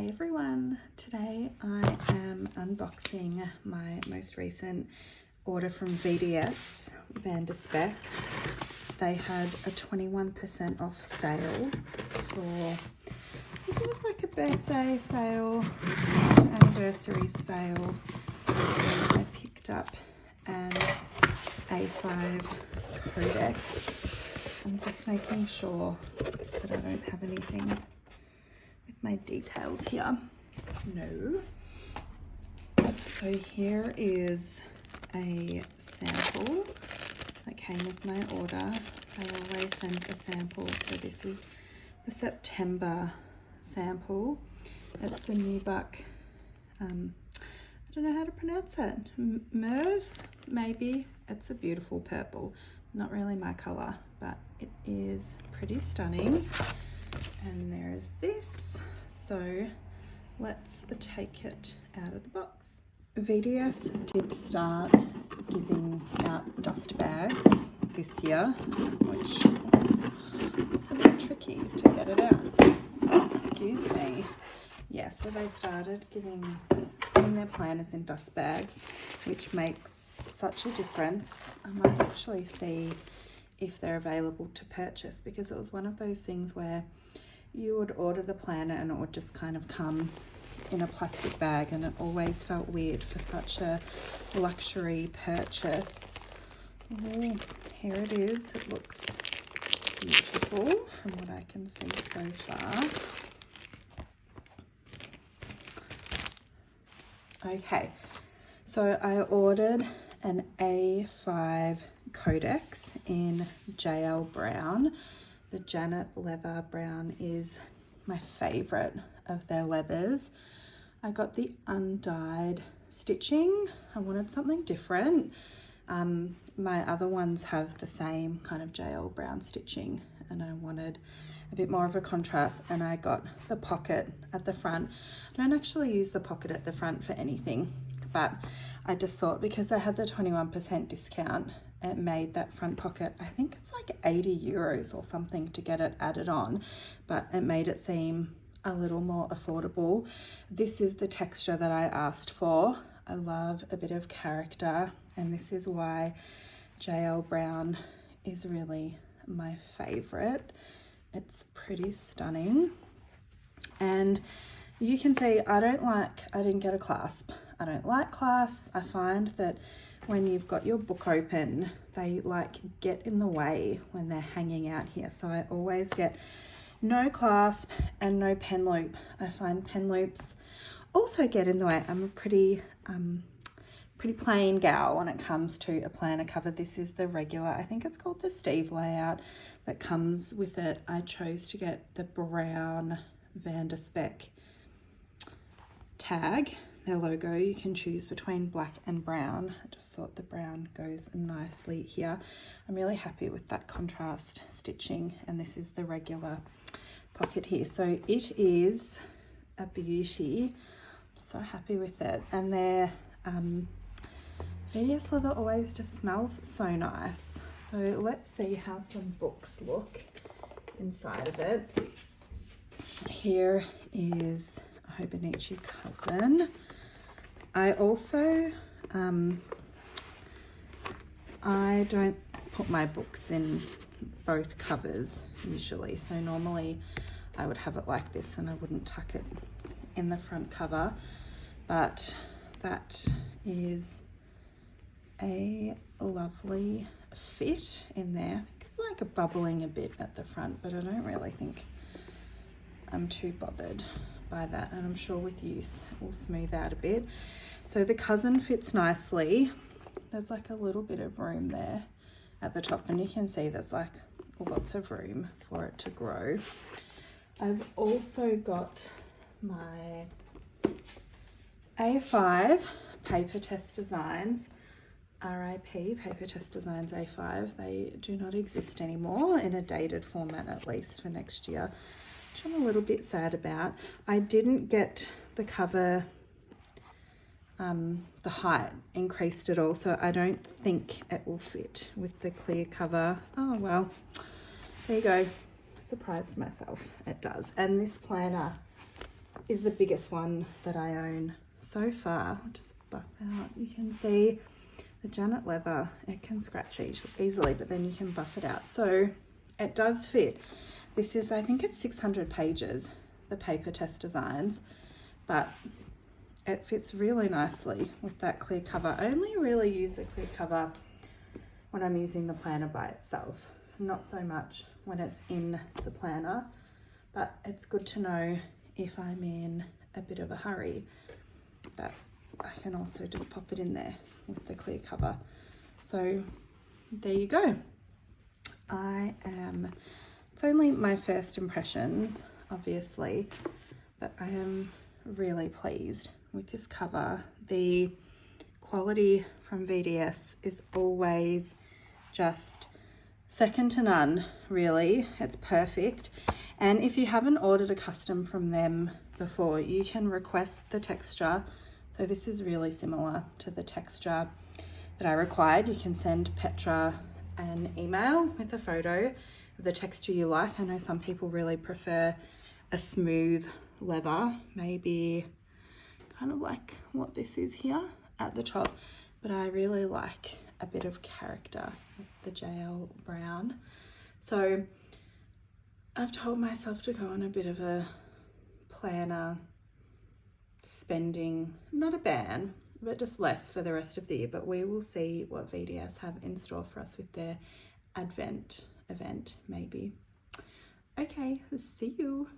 Hey everyone, today I am unboxing my most recent order from VDS, Spek. They had a 21% off sale for, I think it was like a birthday sale, anniversary sale. And I picked up an A5 Codex. I'm just making sure that I don't have anything with my details here. No. So here is a sample that came with my order. I always send the sample. So this is the September sample. It's the Nubuck, I don't know how to pronounce it. Mirth, maybe. It's a beautiful purple. Not really my color, but it is pretty stunning. And there is this. So let's take it out of the box. VDS did start giving out dust bags this year, which is a bit tricky to get it out. Excuse me. Yeah, so they started putting their planners in dust bags, which makes such a difference. I might actually see if they're available to purchase, because it was one of those things where you would order the planner and it would just kind of come in a plastic bag, and it always felt weird for such a luxury purchase. Ooh, here it is. It looks beautiful from what I can see so far. Okay, so I ordered an A5 Codex in JL Brown. The Janet leather brown is my favorite of their leathers. I got the undyed stitching. I wanted something different. My other ones have the same kind of JL Brown stitching, and I wanted a bit more of a contrast, and I got the pocket at the front. I don't actually use the pocket at the front for anything, but I just thought because I had the 21% discount, it made that front pocket, I think it's like 80 euros or something to get it added on, but it made it seem a little more affordable. This is the texture that I asked for. I love a bit of character, and this is why JL Brown is really my favorite. It's pretty stunning. And you can see I didn't get a clasp. I don't like clasps. I find that when you've got your book open, they like get in the way when they're hanging out here. So I always get no clasp and no pen loop. I find pen loops also get in the way. I'm a pretty plain gal when it comes to a planner cover. This is the regular, I think it's called the Steve layout that comes with it. I chose to get the brown Spek tag, their logo. You can choose between black and brown. I just thought the brown goes nicely here. I'm really happy with that contrast stitching, and this is the regular pocket here. So it is a beauty. I'm so happy with it. And their VDS leather always just smells so nice. So let's see how some books look inside of it. Here is a Hobonichi Cousin. I also, I don't put my books in both covers usually. So normally I would have it like this and I wouldn't tuck it in the front cover, but that is a lovely fit in there. I think it's like a bubbling a bit at the front, but I don't really think I'm too bothered by that, and I'm sure with use it will smooth out a bit. So the Cousin fits nicely. There's like a little bit of room there at the top, and you can see there's like lots of room for it to grow. I've also got my A5 Paper Test Designs, RIP Paper Test Designs A5. They do not exist anymore in a dated format, at least for next year, which I'm a little bit sad about. I didn't get the cover, the height increased at all, so I don't think it will fit with the clear cover. Oh well, there you go. Surprised myself, it does. And this planner is the biggest one that I own so far. I'll just buff out. You can see the Janet leather, it can scratch easily, but then you can buff it out. So it does fit. This is, I think it's 600 pages, the paper test designs, but it fits really nicely with that clear cover. I only really use the clear cover when I'm using the planner by itself, not so much when it's in the planner, but it's good to know if I'm in a bit of a hurry that I can also just pop it in there with the clear cover. So there you go. It's only my first impressions, obviously, but I am really pleased with this cover. The quality from VDS is always just second to none, really. It's perfect. And if you haven't ordered a custom from them before, you can request the texture. So this is really similar to the texture that I required. You can send Petra an email with a photo of the texture you like. I know some people really prefer a smooth leather, maybe kind of like what this is here at the top, but I really like a bit of character with the JL Brown. So I've told myself to go on a bit of a planner spending, not a ban, but just less for the rest of the year. But we will see what VDS have in store for us with their Advent event, maybe. Okay, see you.